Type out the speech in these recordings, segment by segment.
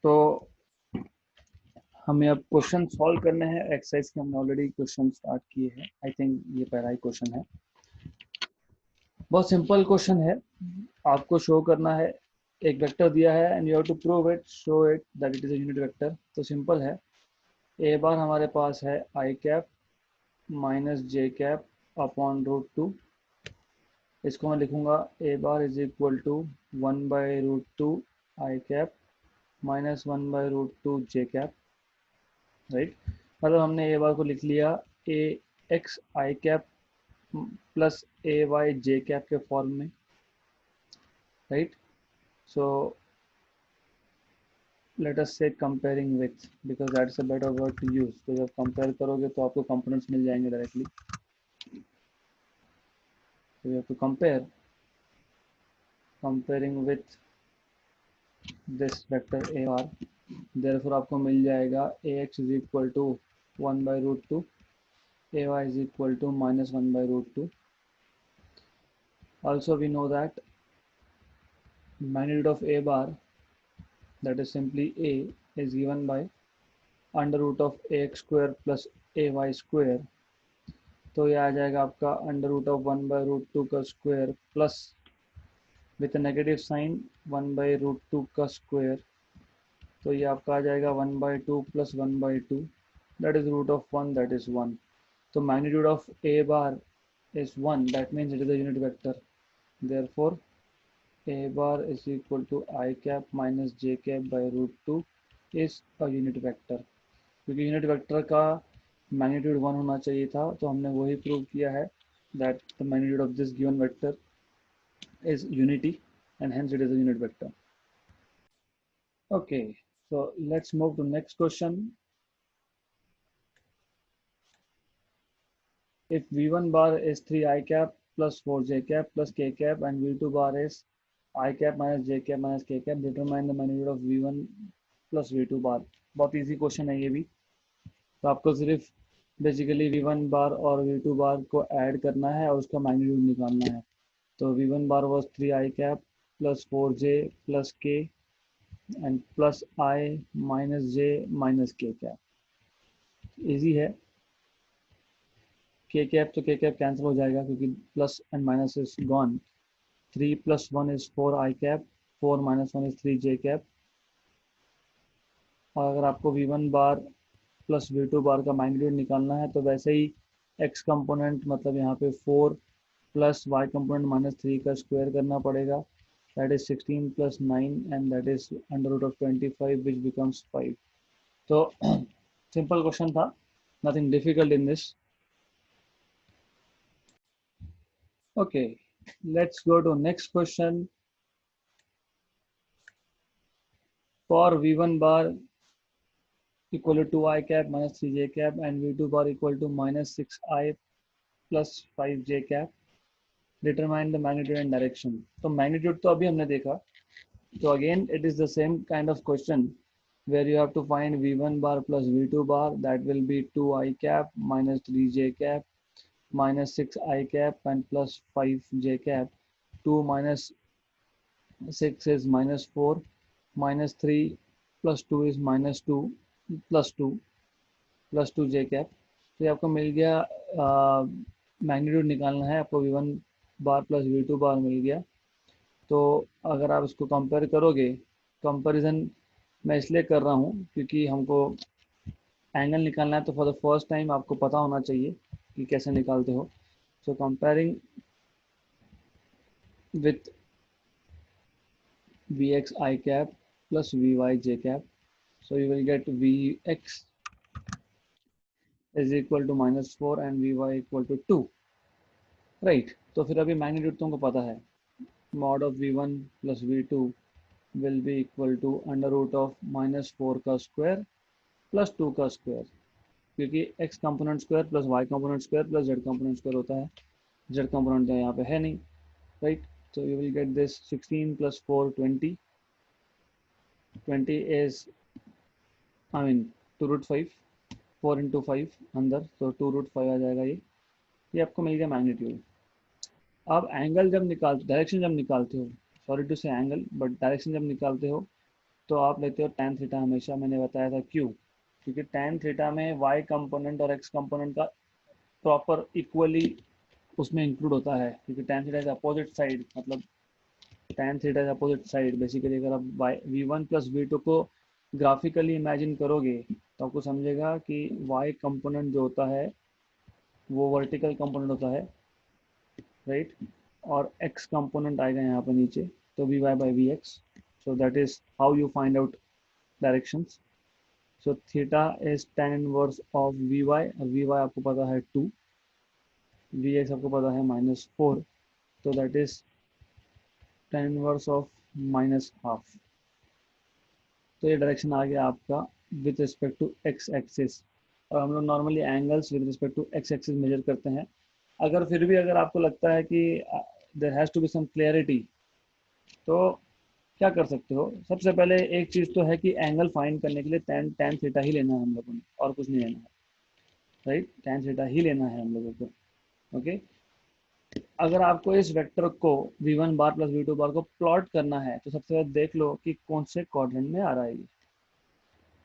तो हमें अब क्वेश्चन सॉल्व करने हैं एक्सरसाइज के। हमने ऑलरेडी क्वेश्चन स्टार्ट किए हैं। आई थिंक ये पहला ही क्वेश्चन है। बहुत सिंपल क्वेश्चन है। आपको शो करना है, एक वेक्टर दिया है and you have to prove it, show it that it is a unit vector. तो सिंपल है। ए बार हमारे पास है i cap minus j cap upon root 2। इसको मैं लिखूंगा a bar is equal to 1/√2 i cap minus 1/√2 j cap. Right, मतलब हमने ए बार को लिख लिया a x i cap plus a y j cap के फॉर्म में। Right, so let us say comparing with, because that's a better word to use. तो जब compare करोगे तो आपको कंपोनेंट्स मिल जाएंगे डायरेक्टली। तो you have to compare, comparing with this vector a r. Therefore आपको मिल जाएगा a x is equal to 1/√2, a y is equal to minus 1/√2। Also we know that magnitude of a bar, that is simply a, is given by under root of a x square plus a y square. तो ये आ जाएगा आपका under root of 1/√2 का square plus with negative sign 1/√2 का square. तो ये आपका आ जाएगा 1/2 प्लस 1/2, that is root of 1, that is 1। तो magnitude of a bar is 1, that means it is a unit vector. Therefore a bar is equal to I cap minus j cap by √2 is a unit vector। क्योंकि unit vector का magnitude 1 होना चाहिए था, तो हमने वही prove किया है that the magnitude of this given vector is unity and hence it is a unit vector. Okay, so let's move to next question. If v1 bar is 3 I cap plus 4 j cap plus k cap and v2 bar is I cap minus j cap minus k cap, determine the magnitude of v1 plus v2 bar। बहुत easy question है ये भी। तो आपको सिर्फ basically v1 बार और v2 बार को add करना है और उसका मैग्नीट्यूड निकालना है। तो v1 bar was 3 I cap plus 4j plus k and plus I minus j minus k cap. Easy है। k कैप तो k कैप कैंसिल हो जाएगा क्योंकि plus and minus is gone. 3 + 1 is 4 I cap, 4 - 1 is 3 j cap. और अगर आपको v1 बार plus v2 बार का magnitude निकालना है तो वैसे ही x कंपोनेंट मतलब यहाँ पे 4 प्लस y कंपोनेंट माइनस 3 का स्क्वायर करना पड़ेगा, that is 16 + 9 and that is under root of 25 which becomes 5। तो सिंपल क्वेश्चन था, nothing difficult in this. Okay, let's go to next question. For v1 bar equal to 2 I cap minus 3 j cap and v2 bar equal to minus 6 I plus 5 j cap, determine the magnitude and direction। तो magnitude तो अभी हमने देखा। तो again it is the same kind of question where you have to find v1 bar plus v2 bar, that will be 2 I cap minus 3 j cap minus 6 I cap and plus 5 j cap। 2 minus 6 is minus 4, minus 3 plus 2 is minus 2 plus 2 plus 2 j cap. तो ये आपको मिल गया। Magnitude निकालना है आपको, v1 बार plus v2 बार मिल गया। तो अगर आप इसको कंपेयर करोगे, कंपैरिजन मैं इसलिए कर रहा हूँ क्योंकि हमको एंगल निकालना है, तो फॉर द फर्स्ट टाइम आपको पता होना चाहिए कि कैसे निकालते हो। सो comparing with vx I cap plus vy j cap, so you will get vx is equal to -4 and vy equal to 2। Right, तो फिर अभी मैग्नीट्यूड तुमको पता है, mod of v1 plus v2 will be equal to under root of -4 का square plus 2 का square, क्योंकि x component square plus y component square plus z component square होता है। z कंपोनेंट तो यहाँ पे है नहीं। Right, so you will get this 16 + 4 20, 20 is I mean 2√5, 4 × 5 अंदर, तो 2√5 आ जाएगा। ये आपको मिल गया मैग्नीट्यूड। आप एंगल जब निकालते, डायरेक्शन जब निकालते हो, सॉरी टू से एंगल बट डायरेक्शन जब निकालते हो तो आप लेते हो tan थीटा हमेशा, मैंने बताया था क्यों, क्योंकि tan थीटा में y कंपोनेंट और x कंपोनेंट का प्रॉपर इक्वली उसमें इंक्लूड होता है, क्योंकि tan theta is opposite side, मतलब tan theta is opposite side. Basically अगर आप v1 प्लस v2 को ग्राफिकली इमेजिन करोगे तो आपको समझेगा कि y कंपोनेंट जो होता है वो वर्टिकल कंपोनेंट होता है, राइट, और x कंपोनेंट आएगा यहाँ पर नीचे, तो vy by v x. So that is how you find out directions. So theta is tan inverse of vy, और vy आपको पता है 2, vx आपको पता है -4, तो that is tan inverse of -half. तो ये डायरेक्शन आ गया आपका with respect to x axis, और हम लोग normally angles with respect to x axis measure करते हैं। अगर फिर भी अगर आपको लगता है कि there has to be some clarity, तो क्या कर सकते हो, सबसे पहले एक चीज़ तो है कि एंगल फाइंड करने के लिए tan tan थीटा ही लेना है हम लोगों ने, और कुछ नहीं लेना है, राइट, tan थीटा ही लेना है हम लोगों को। ओके, अगर आपको इस वेक्टर को v1 बार प्लस v2 बार को प्लॉट करना है, तो सबसे पहले देख लो कि कौन से क्वाड्रेंट में आ रहा है ये,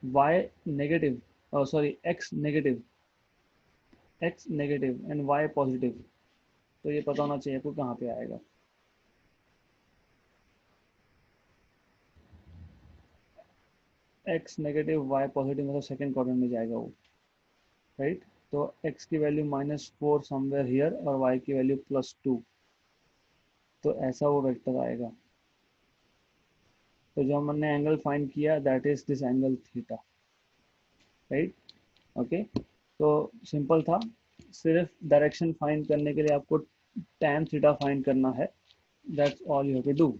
y negative, sorry x negative and y positive, तो ये पता होना चाहिए आपको कहाँ पे आएगा। x नेगेटिव y पॉजिटिव मतलब सेकंड क्वाड्रेंट में जाएगा वो, राइट। तो x की वैल्यू -4 समवेयर हियर और y की वैल्यू +2, तो ऐसा वो वेक्टर आएगा। तो जो हमने एंगल फाइंड किया that is this angle theta, right. Okay, तो सिंपल था, सिर्फ डायरेक्शन फाइंड करने के लिए आपको tan थीटा फाइंड करना है, that's all you have to do.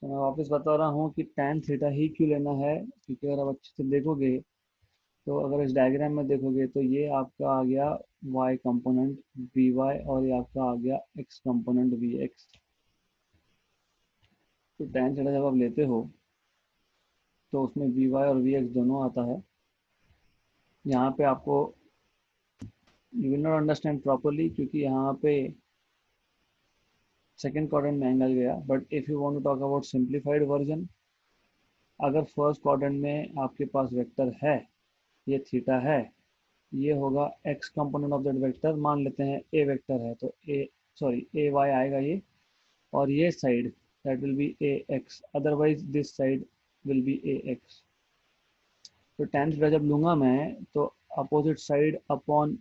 तो मैं वापस बता रहा हूँ कि tan थीटा ही क्यों लेना है, क्योंकि अगर आप अच्छे से देखोगे, तो अगर इस डायग्राम में देखोगे तो ये आपका आ गया y कंपोनेंट vy, और ये आपका आ गया x कंपोनेंट vx। तो tan थीटा जब आप लेते हो तो उसमें vy और vx दोनों आता है। यहाँ पे आपको you will not understand properly, क्योंकि यहाँ पे सेकेंड क्वाड्रेंट में एंगल गया, but if you want to talk about simplified version, अगर फर्स्ट क्वाड्रेंट में आपके पास वेक्टर है, ये थीटा है, ये होगा x component of that vector, मान लेते हैं a वेक्टर है तो ए वाई आएगा ये, और ये side that will B A x, otherwise this side will be A x. तो tan थीटा जब लूंगा मैं, तो opposite side upon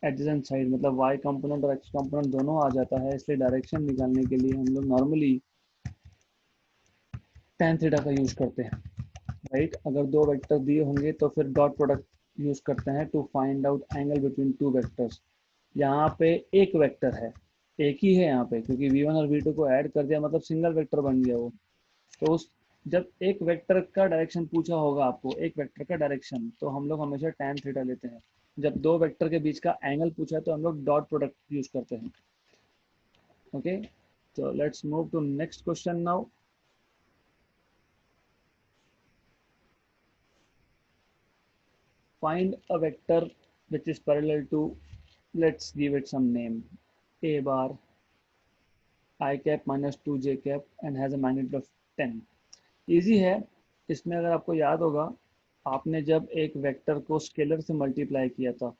adjacent side, मतलब y कंपोनेंट और x कंपोनेंट दोनों आ जाता है, इसलिए डायरेक्शन निकालने के लिए हम लोग नॉर्मली tan थीटा का यूज करते हैं, राइट। अगर दो वेक्टर दिए होंगे तो फिर डॉट प्रोडक्ट यूज करते हैं to find out angle between two vectors. यहाँ पे एक वेक्टर है, एक ही है यहाँ पे, क्योंकि v1 और v2 को ऐड कर दिया मतलब सिंगल वेक्टर बन गया वो। तो उस जब एक वेक्टर का डायरेक्शन पूछा होगा आपको, एक वेक्टर का डायरेक्शन, तो हम लोग हमेशा tan थीटा लेते हैं। जब दो वेक्टर के बीच का एंगल पूछा है तो हम लोग डॉट प्रोडक्ट यूज करते हैं। ओके, तो let's move to next question now. Find a vector which is parallel to, let's give it some name, a bar I cap minus 2 j cap and has a magnitude of 10। Easy है, इसमें अगर आपको याद होगा, आपने जब एक vector को स्केलर से मल्टीप्लाई किया था,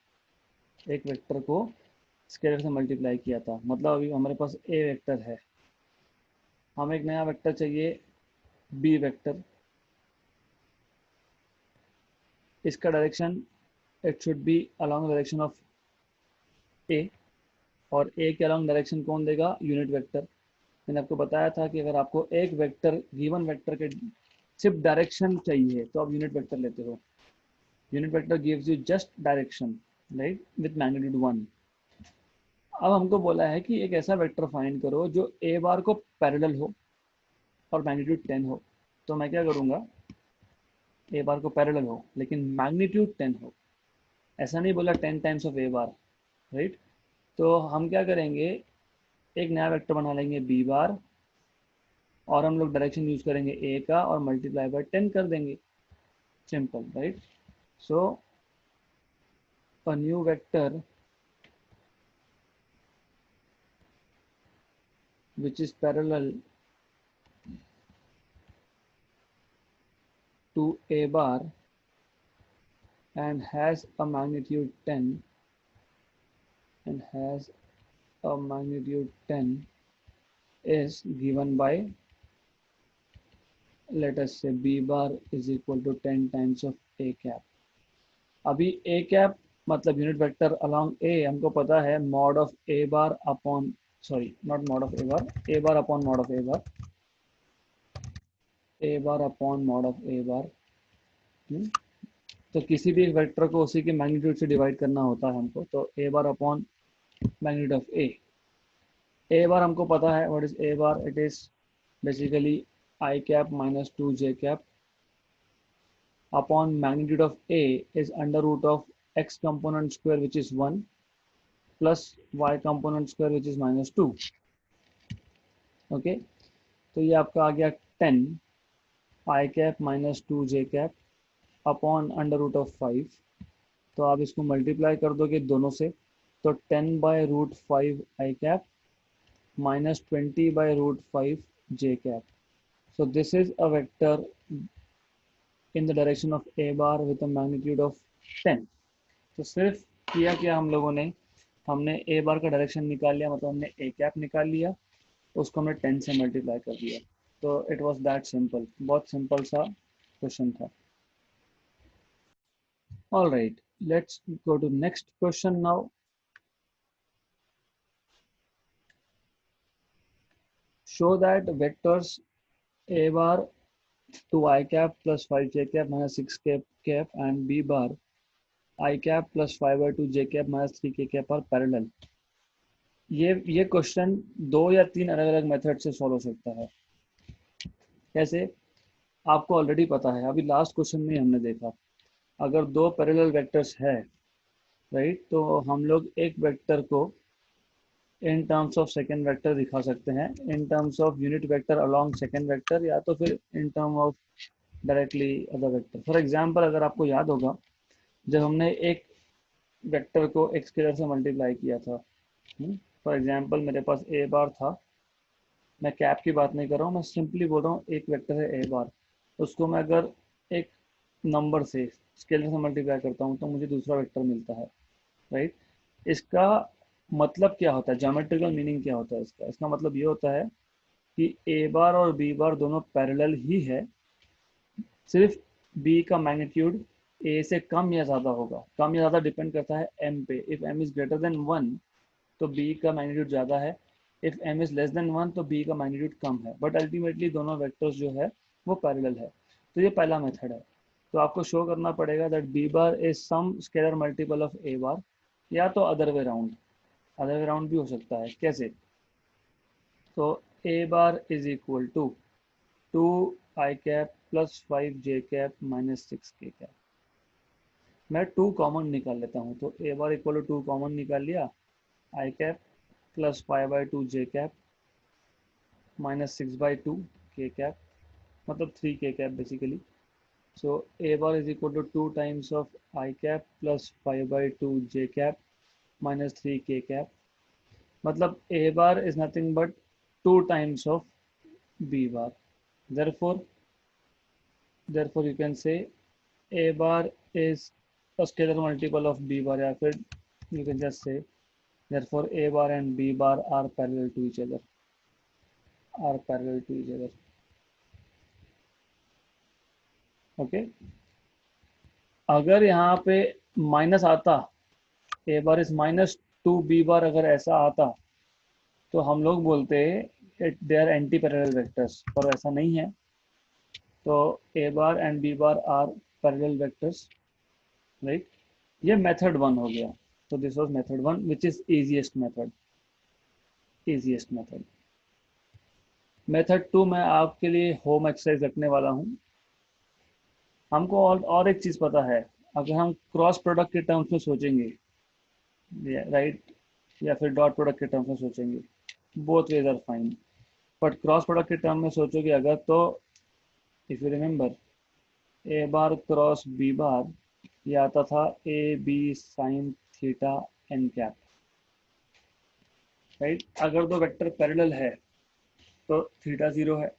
एक वेक्टर को स्केलर से मल्टीप्लाई किया था, मतलब अभी हमारे पास ए वेक्टर है, हमें एक नया वेक्टर चाहिए बी वेक्टर, इसका direction it should be along direction of a, और ए के अलॉन्ग डायरेक्शन कौन देगा, यूनिट वेक्टर। मैंने आपको बताया था कि अगर आपको एक वेक्टर गिवन वेक्टर के सिर्फ डायरेक्शन चाहिए तो आप यूनिट वेक्टर लेते हो, unit vector gives you just direction, right, with magnitude 1। अब हमको बोला है कि एक ऐसा वेक्टर फाइंड करो जो ए बार को पैरेलल हो और मैग्नीट्यूड 10 हो। तो मैं क्या करूँगा, ए बार को पैरेलल हो लेकिन मैग्नीट्यूड 10 हो, ऐसा नहीं बोला 10 times of a bar, right. तो हम क्या करेंगे, एक नया वेक्टर बना लेंगे बी बार, और हम लोग डायरेक्शन यूज करेंगे ए का और मल्टीप्लाई बाय 10 कर देंगे, simple, right. So a new vector which is parallel to A bar and has a magnitude 10 and has a magnitude 10 is given by, let us say, B bar is equal to 10 times of A cap. अभी A cap मतलब unit vector along A हमको पता है mod of A bar upon, sorry not mod of A bar upon mod of A bar, A bar upon mod of A bar. तो किसी भी एक vector को उसी के मैग्नीट्यूड से डिवाइड करना होता है हमको, तो A bar upon magnitude of A bar हमको पता है what is A bar, it is basically I cap minus 2 J cap upon magnitude of A is under root of x component square which is 1 plus y component square which is minus 2. Okay, तो ये आपका आ गया 10 I cap minus 2 J cap upon under root of 5. तो आप इसको multiply कर दोगे दोनों से, तो 10 by root 5 i cap minus 20 by root 5 j cap. So this is a vector in the direction of a bar with a magnitude of 10. तो सिर्फ किया क्या हम लोगों ने, हमने ए बार का डायरेक्शन निकाल लिया, मतलब हमने ए कैप निकाल लिया, उसको हमने 10 से मल्टीप्लाई कर दिया. तो इट वॉज दैट सिंपल, बहुत सिंपल सा क्वेश्चन था. All right, let's go to next question now. Show that vectors A bar 2 I cap plus 5 J cap minus 6 cap and B bar I cap plus 5 by 2 J cap minus 3 K cap are parallel. ये question 2 या 3 अलग अलग method से solve हो सकता है. कैसे, आपको ऑलरेडी पता है, अभी लास्ट क्वेश्चन में हमने देखा, अगर दो पैरेलल वेक्टर्स है, राइट, तो हम लोग एक वेक्टर को in terms of second vector दिखा सकते हैं, in terms of unit vector along second vector, या तो फिर in term of directly other vector. For example, अगर आपको याद होगा, जब हमने एक वेक्टर को एक स्केलर से मल्टीप्लाई किया था, फॉर एग्जांपल मेरे पास ए बार था, मैं कैप की बात नहीं कर रहा हूँ, मैं सिंपली बोल रहा हूँ एक वेक्टर है ए बार, उसको मैं अगर एक नंबर से स्केलर से मल्टीप्लाई करता हूँ तो मुझे दूसरा वेक्टर मिलता है, राइट. इसका मतलब क्या होता है, ज्योमेट्रिकल मीनिंग क्या होता है इसका, इसका मतलब ये होता है कि ए बार और बी बार दोनों पैरेलल ही है, सिर्फ बी का मैग्नीट्यूड ए से कम या ज़्यादा होगा. कम या ज़्यादा डिपेंड करता है एम पे. If m is greater than 1 तो बी का मैग्नीट्यूड ज़्यादा है, if m is less than 1 तो बी का मैग्नीट्यूड कम है, बट अल्टीमेटली दोनों वेक्टर्स जो है वो पैरेलल है. तो ये पहला मेथड है. तो आपको शो करना पड़ेगा that b bar is some scalar multiple of a bar, या तो other way round, other way round भी हो सकता है. कैसे, तो a bar is equal to 2 i cap plus 5 j cap minus 6 k cap. मैं 2 कॉमन निकाल लेता हूँ, तो a bar equal to 2 common निकाल लिया, i cap plus 5 by 2 j cap minus 6 by 2 k cap, मतलब 3 k cap basically. So a bar is equal to 2 times of i cap plus 5 by 2 j cap minus 3 k cap, मतलब a bar is nothing but 2 times of b bar. Therefore you can say a bar is a scalar multiple of b bar, या फिर you can just say therefore a bar and b bar are parallel to each other, are parallel to each other. Okay, अगर यहाँ पे minus आता, a bar is minus 2 b bar, अगर ऐसा आता तो हम लोग बोलते हैं they are anti parallel vectors, पर ऐसा नहीं है. तो a bar and b bar are parallel vectors, right. ये मेथड 1 हो गया. तो this was method 1 which is easiest method, easiest method. Method 2 मैं आपके लिए होम एक्सरसाइज रखने वाला हूँ. हमको और एक चीज पता है, अगर हम क्रॉस प्रोडक्ट के टर्म्स में सोचेंगे, राइट, या फिर डॉट प्रोडक्ट के टर्म्स में सोचेंगे, both ways are fine, but cross product के टर्म में सोचोगे अगर, तो if you remember a bar cross b bar ये आता था a b sine theta n cap, right. अगर दो वेक्टर पैरेलल है तो थीटा 0 है,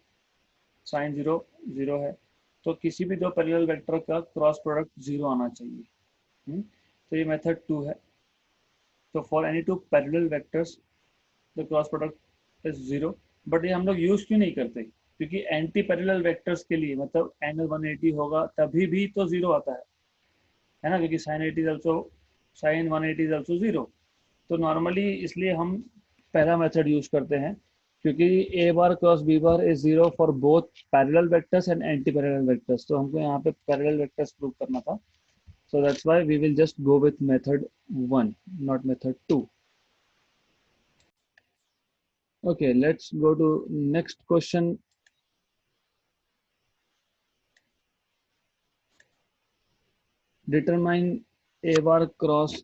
साइन 0 0 है, तो किसी भी दो पैरेलल वेक्टर का क्रॉस प्रोडक्ट 0 आना चाहिए। तो ये मेथड 2 है। तो for any two parallel vectors the cross product is 0। But ये हम लोग यूज क्यों नहीं करते? क्योंकि एंटी पैरेलल वेक्टर्स के लिए मतलब एंगल 180 होगा तभी भी तो 0 आता है ना, क्योंकि sine 80 is also sine 180 is also 0। तो नॉर्मली इसलिए हम पहला मेथड यूज करते हैं, क्योंकि a bar cross b bar is 0 for both parallel vectors and anti parallel vectors. तो हमको यहाँ पे पैरेलल वेक्टर्स प्रूव करना था। So that's why we will just go with method 1, not method 2. Okay, let's go to next question. Determine a bar cross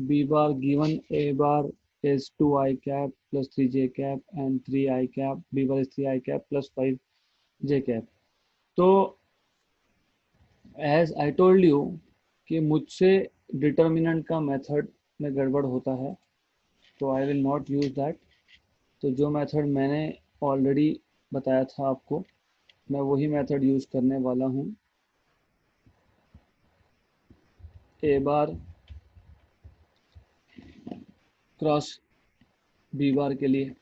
b bar given a bar is 2i cap plus 3j cap and 3i cap, b bar is 3i cap plus 5j cap. तो as I told you कि मुझसे determinant का method में गड़बड़ होता है, तो I will not use that. तो जो मेथड मैंने ऑलरेडी बताया था आपको, मैं वही मेथड यूज करने वाला हूँ ए बार क्रॉस बी बार के लिए।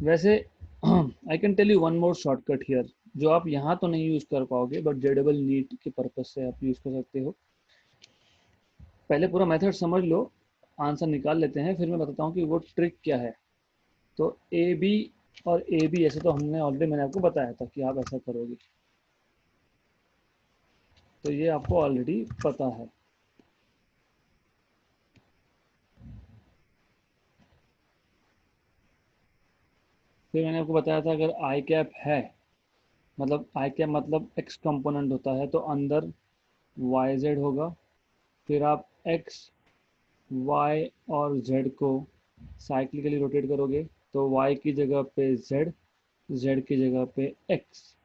वैसे I can tell you one more shortcut here, जो आप यहाँ तो नहीं यूज कर पाओगे बट जेडेबल नीट के पर्पज से आप यूज कर सकते हो। पहले पूरा मेथड समझ लो, आंसर निकाल लेते हैं, फिर मैं बताता हूँ कि वो ट्रिक क्या है। तो ए बी और ए बी ऐसे तो हमने ऑलरेडी, मैंने आपको बताया था कि आप ऐसा करोगे, तो ये आपको ऑलरेडी पता है। फिर मैंने आपको बताया था अगर आई कैप है, मतलब आई कैप मतलब एक्स कंपोनेंट होता है, तो अंदर वाई जेड होगा। फिर आप एक्स वाई और जेड को साइक्लिकली रोटेट करोगे, तो वाई की जगह पे जेड, जेड की जगह पे एक्स,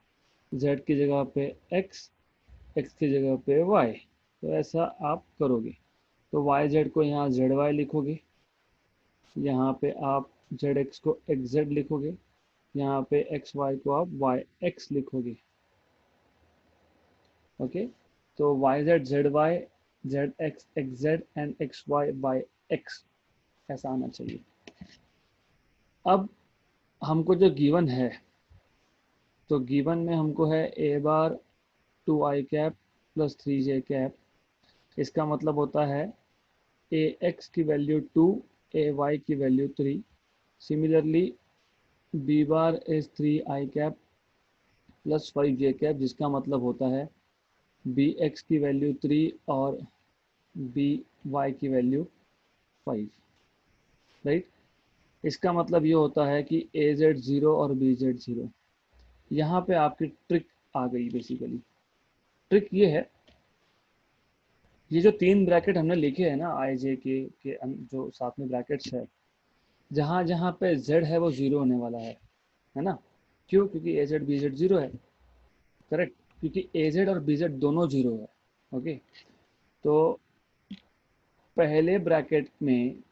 जेड की जगह पे एक्स, एक्स की जगह पे वाई। तो ऐसा आप करोगे। तो वाई जेड को यहाँ जेड वाई लिखोगे, यहाँ पे आप जेड एक्स को एक्स जेड लिखोगे, यहाँ पे एक्स वाई को आप वाई एक्स लिखोगे। ओके, तो y z z y, z x x z and x y y x, ऐसा आना चाहिए। अब हमको जो गिवन है, तो गिवन में हमको है a bar 2i cap plus 3j cap. इसका मतलब होता है ए एक्स की वैल्यू 2, ए वाई की value 3। Similarly b bar is 3i cap plus 5j cap, जिसका मतलब होता है बी एक्स की वैल्यू 3 और बी वाई की वैल्यू 5, राइट। इसका मतलब ये होता है कि ए जेड 0 और बी जेड 0। यहाँ पे आपकी ट्रिक आ गई। बेसिकली ट्रिक ये है, ये जो तीन ब्रैकेट हमने लिखे हैं ना आई जे के जो साथ में ब्रैकेट्स है, जहाँ जहाँ पे z है वो 0 होने वाला है ना। क्यों? क्योंकि ए जेड बी जेड 0 है, करेक्ट। क्योंकि ए जेड और बी जेड दोनों 0 है। ओके, तो पहले ब्रैकेट में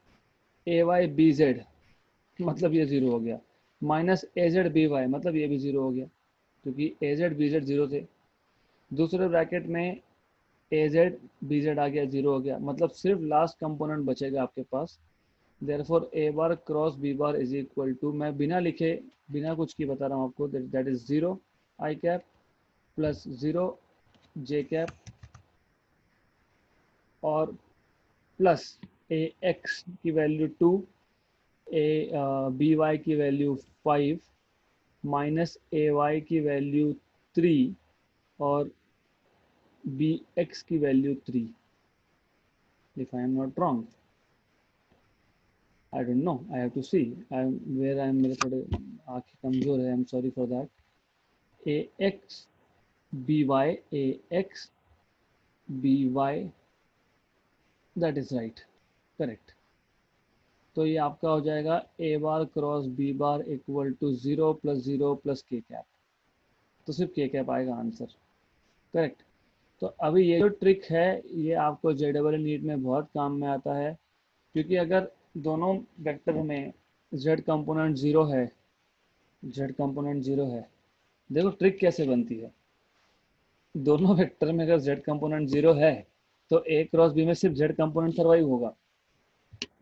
ए वाई बी जेड मतलब ये 0 हो गया, माइनस ए जेड बी वाई मतलब ये भी 0 हो गया, क्योंकि ए जेड बी जेड 0 थे। दूसरे ब्रैकेट में ए जेड बी जेड आ गया, 0 हो गया, मतलब सिर्फ लास्ट कंपोनेंट बचेगा आपके पास। Therefore a bar cross b bar is equal to, मैं बिना लिखे बिना कुछ की बता रहा हूँ आपको, that is 0 i cap plus 0 j cap और प्लस ए एक्स की वैल्यू 2, ए बी वाई की वैल्यू 5 माइनस ए वाई की वैल्यू 3 और बी एक्स की value 3, if I am not wrong. I don't know, I have to see I where I am, मेरे थोड़े आँखें कमज़ोर है, I am sorry for that. A x b y, a x b y, that is right, correct. तो ये आपका हो जाएगा a bar cross b bar equal to 0 plus 0 plus k cap. तो सिर्फ के कैप आएगा आंसर, करेक्ट। तो अभी ये जो ट्रिक है ये आपको जेडबल नीट में बहुत काम में आता है, क्योंकि अगर दोनों वेक्टर में जेड कंपोनेंट 0 है, जेड कंपोनेंट 0 है, देखो ट्रिक कैसे बनती है। दोनों वेक्टर में अगर z कंपोनेंट 0 है तो a क्रॉस b में सिर्फ z कंपोनेंट सर्वाइव होगा।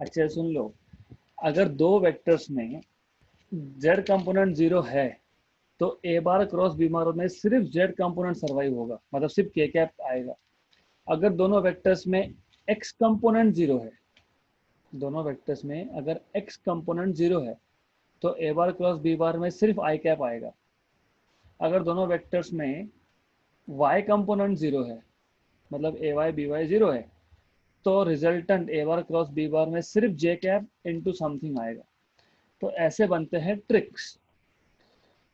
अच्छे से सुन लो, अगर दो वेक्टर्स में z कंपोनेंट 0 है तो a बार क्रॉस b बार में सिर्फ z कंपोनेंट सर्वाइव होगा, मतलब सिर्फ k कैप आएगा। अगर दोनों वेक्टर्स में x कंपोनेंट 0 है, दोनों वेक्टर्स में अगर x कंपोनेंट 0 है तो a बार क्रॉस b बार में सिर्फ i कैप आएगा। अगर दोनों वेक्टर्स में y कंपोनेंट 0 है, मतलब ए वाई बी वाई 0 है, तो रिजल्टेंट ए बार क्रॉस बी बार में सिर्फ जे कैप इंटू समथिंग आएगा। तो ऐसे बनते हैं ट्रिक्स।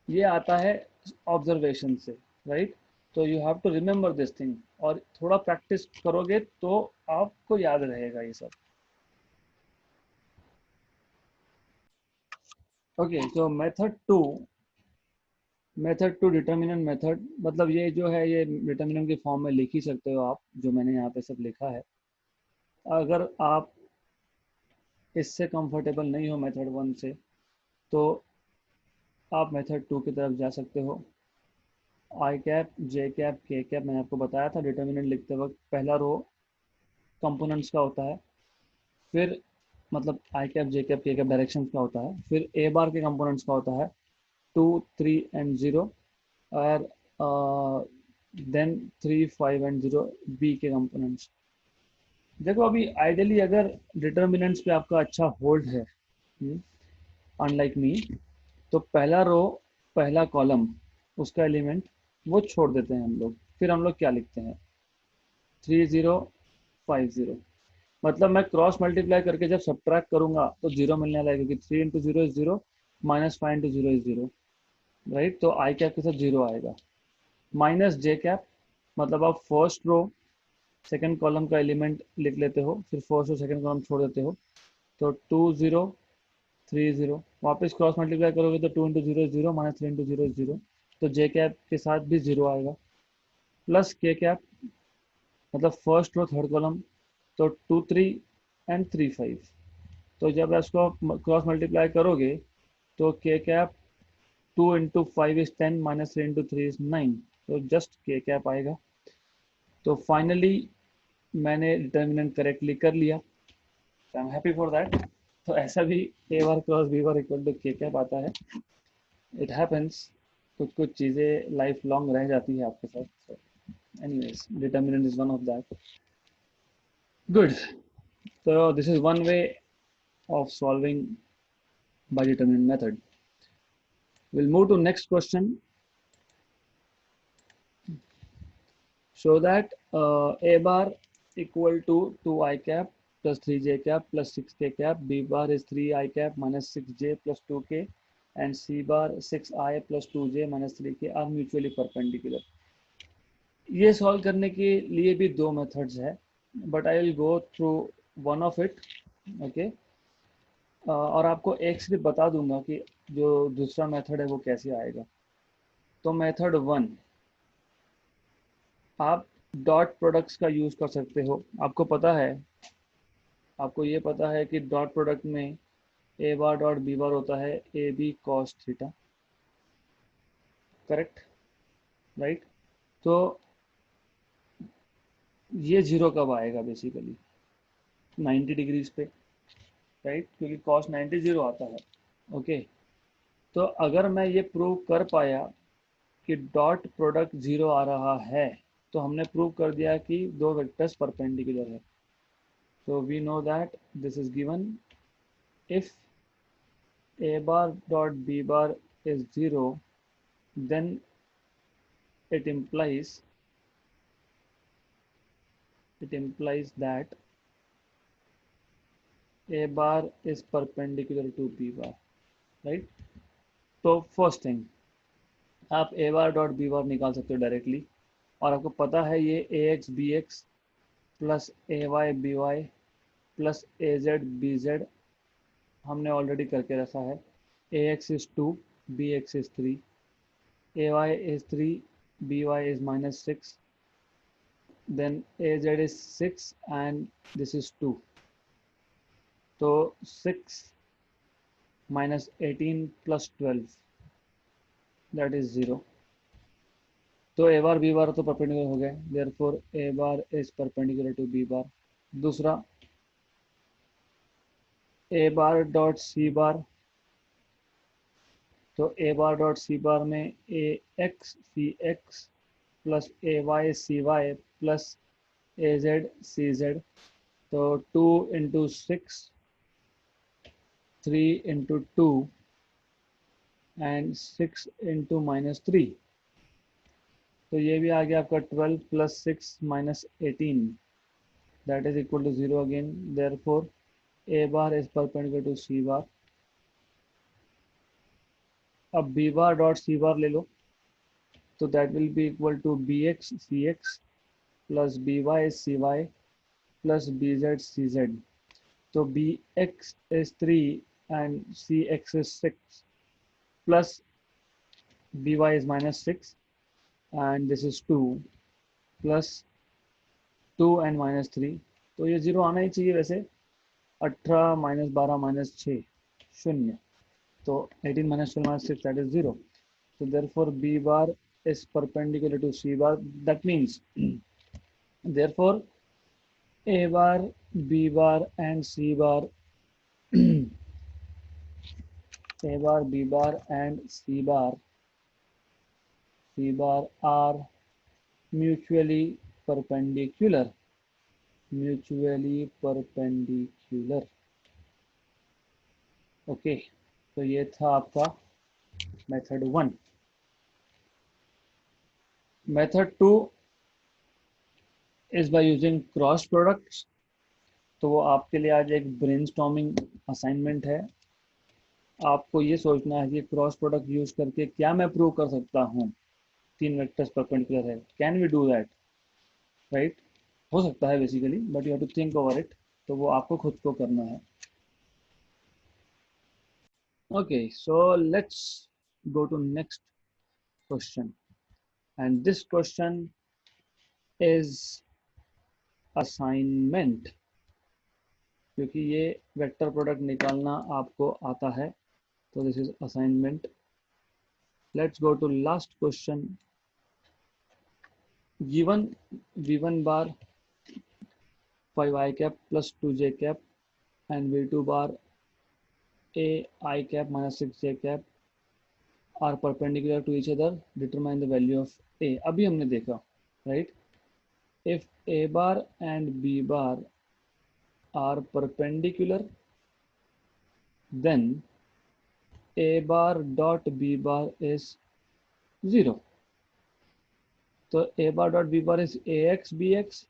ये आता है ऑब्जर्वेशन से, राइट। तो you have to remember this thing, और थोड़ा प्रैक्टिस करोगे तो आपको याद रहेगा ये सब। ओके, तो मेथड टू डिटर्मिनेंट मेथड, मतलब ये जो है ये डिटर्मिनेंट की फॉर्म में लिख ही सकते हो आप, जो मैंने यहाँ पे सब लिखा है। अगर आप इससे कंफर्टेबल नहीं हो मेथड 1 से, तो आप मेथड 2 की तरफ जा सकते हो। आई कैप, जे कैप, के कैप मैंने आपको बताया था डिटर्मिनेंट लिखते वक्त, पहला रो कंपोनेंट्स का होता है, फिर मतलब आई कैप जे कैप के कैप डायरेक्शन का होता है, फिर ए बार के कंपोनेंट्स का होता है 2, 3 एंड 0, और देन 3, 5 एंड 0 बी के कंपोनेंट्स। देखो अभी आइडियली अगर डिटर्मिनेंट्स पे आपका अच्छा होल्ड है, अनलाइक मी, तो पहला रो, पहला कॉलम, उसका एलिमेंट वो छोड़ देते हैं हम लोग। फिर हम लोग क्या लिखते हैं, 3, 0, 5, 0। मतलब मैं क्रॉस मल्टीप्लाई करके जब सब्ट्रैक्ट करूंगा तो जीरो मिलने वाला है, क्योंकि 3 into zero is zero, minus 5 into zero is zero, right. तो आई कैप के साथ जीरो आएगा। माइनस जे कैप, मतलब आप फर्स्ट रो सेकंड कॉलम का एलिमेंट लिख लेते हो, फिर फर्स्ट रो सेकंड कॉलम छोड़ देते हो, तो 2, 0, 3, 0। वापस क्रॉस मल्टीप्लाई करोगे तो 2 into zero zero, minus 3 into zero zero, तो जे कैप के साथ भी जीरो आएगा। प्लस के कैप, मतलब फर्स्ट रो थर्ड कॉलम, तो 2, 3 एंड 3, 5। तो जब इसको क्रॉस मल्टीप्लाई करोगे तो के cap 2 into 5 is 10, minus 3 into 3 is 9, तो जस्ट के कैप आएगा। तो फाइनली मैंने डिटर्मिनेंट करेक्टली कर लिया, I am happy for that. तो ऐसा भी a bar cross b bar equal to k cap आता है। इट हैपेंस, कुछ कुछ चीज़ें लाइफ लॉन्ग रह जाती है आपके साथ। Anyways, determinant is one of that. Good. So this is one way of solving by determinant method. We'll move to next question. Show that a bar equal to 2 I cap plus 3 j cap plus 6 k cap, b bar is 3 I cap minus 6 j plus 2 k, and c bar 6 I plus 2 j minus 3 k are mutually perpendicular. ये solve करने के लिए भी दो methods है, but I will go through one of it. Okay, और आपको एक सिर्फ बता दूंगा कि जो दूसरा मेथड है वो कैसे आएगा। तो मेथड 1, आप डॉट प्रोडक्ट्स का यूज़ कर सकते हो। आपको पता है, आपको ये पता है कि डॉट प्रोडक्ट में ए बार डॉट बी बार होता है a b cos theta, correct, right. तो ये जीरो कब आएगा, बेसिकली 90 डिग्रीज पे, राइट, क्योंकि कॉस 90 जीरो आता है। ओके, तो अगर मैं ये प्रूव कर पाया कि डॉट प्रोडक्ट जीरो आ रहा है, तो हमने प्रूव कर दिया कि दो वेक्टर्स परपेंडिकुलर है। So we know that this is given if a bar dot b bar is 0, then it implies that a bar is perpendicular to b bar, right? तो फर्स्ट थिंग, आप a bar dot b bar निकाल सकते हो directly, और आपको पता है ये ax bx plus ay by plus az bz हमने ऑलरेडी करके रखा है। ax is 2, bx is 3, ay is 3, by is minus 6, then az is 6 and this is 2. So 6 minus 18 plus 12, that is 0. तो ए बार बी बार तो perpendicular हो गए, therefore a bar is perpendicular to b bar. दूसरा, a bar dot c बार, तो a bar dot c बार में ए x c x plus a Y c y plus A Z c z, तो 2 × 6, 3 × 2 and 6 × -3, तो ये भी आ गया आपका 12 + 6 - 18, that is equal to 0 again, therefore a bar is perpendicular to c bar. अब b bar dot c bar ले लो, तो that will be equal to b x c x plus b y c y plus b z c z, तो b x is 3 and c x is 6 plus b y is -6 and this is 2 plus 2 and -3, तो ये 0 आना ही चाहिए वैसे। 18 - 12 - 6 0, तो 18 - 12 - 6 that is 0, so therefore b bar is perpendicular to c bar, that means therefore a bar b bar and c bar a bar b bar and c bar are mutually perpendicular, okay. तो ये था आपका method 1। Method 2 is by using cross products, तो वो आपके लिए आज एक ब्रेनस्टॉर्मिंग असाइनमेंट है। आपको ये सोचना है कि क्रॉस प्रोडक्ट यूज करके क्या मैं प्रूव कर सकता हूँ 3 वेक्टर्स परपेंडिकुलर है, can we do that, right. हो सकता है basically, but you have to think over it, तो वो आपको खुद को करना है। Okay, so let's go to next question, and this question is assignment, क्योंकि ये वेक्टर प्रोडक्ट निकालना आपको आता है, तो this is assignment. Let's go to last question. Given v1 bar 5i cap plus 2j cap and v2 bar a I cap minus 6j cap are perpendicular to each other, determine the value of a। अभी हमने देखा, right, if a bar and b bar are perpendicular, then a bar dot b bar is 0, तो a bar dot b bar is ax bx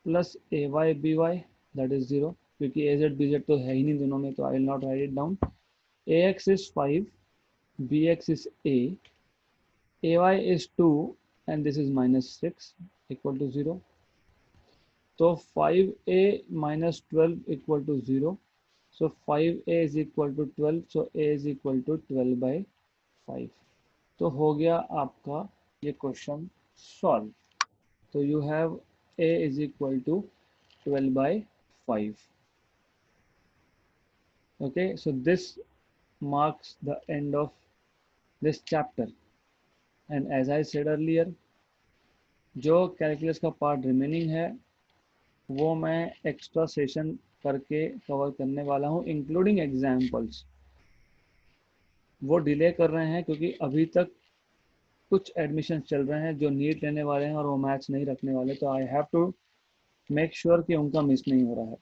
plus a y b y, that is 0, क्योंकि ए Z B Z तो है ही नहीं दोनों में, तो I will not write it down. A x is 5, b x is a y is 2 and this is -6 equal to 0, तो 5a - 12 equal to 0, so 5a is equal to 12, so a is equal to 12/5। तो हो गया आपका ये question solve. तो you have a is equal to 12/5. Okay, so this marks the end of this chapter, and as I said earlier, जो calculus का part remaining है वो मैं एक्स्ट्रा सेशन करके कवर करने वाला हूँ, इंक्लूडिंग एग्जाम्पल्स। वो डिले कर रहे हैं क्योंकि अभी तक कुछ एडमिशन चल रहे हैं जो नीट लेने वाले हैं और वो मैथ्स नहीं रखने वाले, तो I have to make sure कि उनका मिस नहीं हो रहा है।